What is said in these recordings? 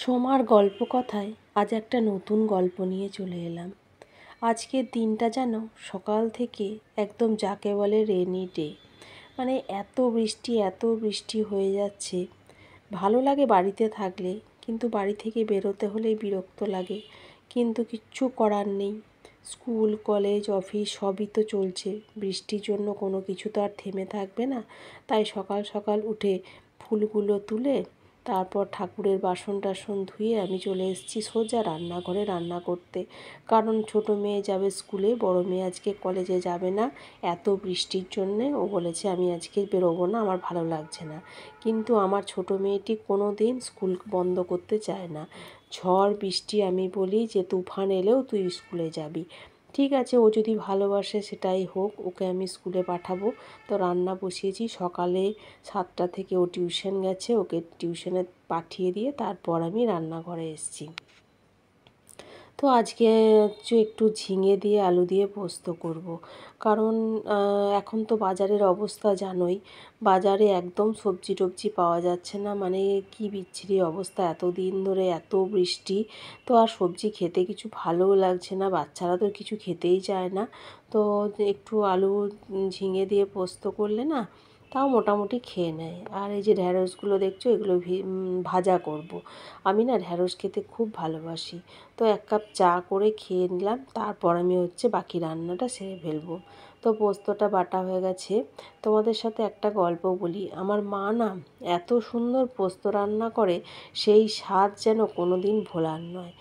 সোমার গল্প কথায় আজ একটা নতুন গল্প নিয়ে চলে এলাম। আজকের দিনটা যেন সকাল থেকে একদম যাকে বলে রেনি ডে। মানে এত বৃষ্টি হয়ে যাচ্ছে। ভালো লাগে বাড়িতে থাকলে, কিন্তু বাড়ি থেকে বেরোতে হলেই বিরক্ত লাগে। কিন্তু কিচ্ছু করার নেই। স্কুল, কলেজ, অফিস সবই তো চলছে। বৃষ্টির জন্য কোনো কিছু তো আর থেমে থাকবে না। তাই সকাল সকাল উঠে ফুলগুলো তুলে তারপর ঠাকুরের বাসন টাসন ধুয়ে আমি চলে এসেছি সোজা রান্নাঘরে রান্না করতে। কারণ ছোটো মেয়ে যাবে স্কুলে, বড় মেয়ে আজকে কলেজে যাবে না। এত বৃষ্টির জন্যে ও বলেছে আমি আজকে বেরোবো না, আমার ভালো লাগছে না। কিন্তু আমার ছোটো মেয়েটি কোনো দিন স্কুল বন্ধ করতে চায় না। ঝড় বৃষ্টি আমি বলি যে তুফান এলেও তুই স্কুলে যাবি। ঠিক আছে, ও যদি ভালোবাসে সেটাই হোক, ওকে আমি স্কুলে পাঠাবো। তো রান্না বসিয়েছি। সকালে 7টা থেকে ও টিউশন গেছে, ওকে টিউশনে পাঠিয়ে দিয়ে তারপর আমি রান্নাঘরে এসেছি। তো আজকে হচ্ছে একটু ঝিঙে দিয়ে আলু দিয়ে পোস্ত করব। কারণ এখন তো বাজারের অবস্থা জানোই, বাজারে একদম সবজি টবজি পাওয়া যাচ্ছে না। মানে কি বিচ্ছিরি অবস্থা, এতদিন ধরে এত বৃষ্টি, তো আর সবজি খেতে কিছু ভালোও লাগছে না, বাচ্চারা তো কিছু খেতেই চায় না। তো একটু আলু ঝিঙে দিয়ে পোস্ত করলে না তাও মোটামুটি খেয়ে নেয়। আর এই যে ঢ্যাঁড়সগুলো দেখছো, এগুলো ভাজা করব। আমি না ঢ্যাঁড়স খেতে খুব ভালোবাসি। তো 1 কাপ চা করে খেয়ে নিলাম, তারপর আমি বাকি রান্নাটা সেরে ফেলবো। তো পোস্তটা বাটা হয়ে গেছে। তোমাদের সাথে একটা গল্প বলি। আমার মা না এত সুন্দর পোস্ত রান্না করে, সেই স্বাদ যেন কোনো দিন ভোলার নয়।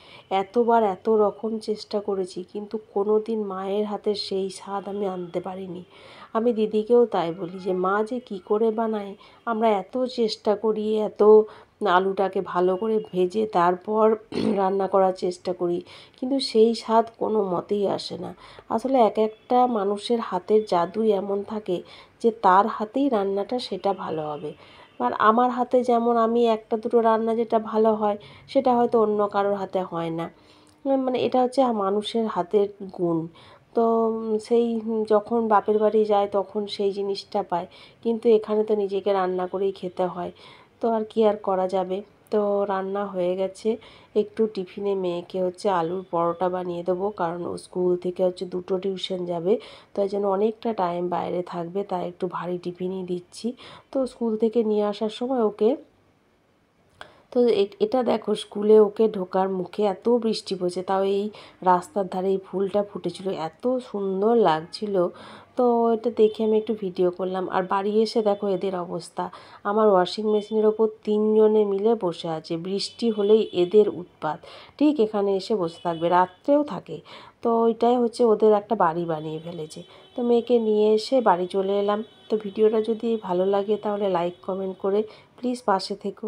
এতবার এত রকম চেষ্টা করেছি, কিন্তু কোনো দিন মায়ের হাতের সেই স্বাদ আমি আনতে পারিনি। আমি দিদিকেও তাই বলি যে মা যে কী করে বানায়। আমরা এত চেষ্টা করি, আলুটাকে ভালো করে ভেজে তারপর রান্না করার চেষ্টা করি, কিন্তু সেই স্বাদ কোনো মতেই আসে না। আসলে এক একটা মানুষের হাতের জাদুই এমন থাকে যে তার হাতেই রান্নাটা সেটা ভালো হবে। আর আমার হাতে যেমন আমি একটা দুটো রান্না যেটা ভালো হয়, সেটা হয়তো অন্য কারোর হাতে হয় না। মানে এটা হচ্ছে মানুষের হাতের গুণ। তো সেই যখন বাপের বাড়ি যায় তখন সেই জিনিসটা পায়, কিন্তু এখানে তো নিজেকে রান্না করেই খেতে হয়। তো আর কি আর করা যাবে। তো রান্না হয়ে গেছে। একটু টিফিনে মেয়েকে আলুর পরোটা বানিয়ে দেবো, কারণ ও স্কুল থেকে 2টো টিউশন যাবে। তাই জন্য অনেকটা টাইম বাইরে থাকবে, তাই একটু ভারী টিফিনই দিচ্ছি। তো স্কুল থেকে নিয়ে আসার সময় ওকে, তো এটা দেখো, স্কুলে ওকে ঢোকার মুখে এত বৃষ্টি পড়ছে, তাও এই রাস্তার ধারে এই ফুলটা ফুটেছিল, এত সুন্দর লাগছিল। তো এটা দেখে আমি একটু ভিডিও করলাম। আর বাড়ি এসে দেখো এদের অবস্থা। আমার ওয়াশিং মেশিনের ওপর 3জনে মিলে বসে আছে। বৃষ্টি হলেই এদের উৎপাত। ঠিক এখানে এসে বসে থাকবে, রাত্রেও থাকে। তো ওইটাই ওদের একটা বাড়ি বানিয়ে ফেলেছে। তো মেয়েকে নিয়ে এসে বাড়ি চলে এলাম। তো ভিডিওটা যদি ভালো লাগে তাহলে লাইক কমেন্ট করে প্লিজ পাশে থেকো।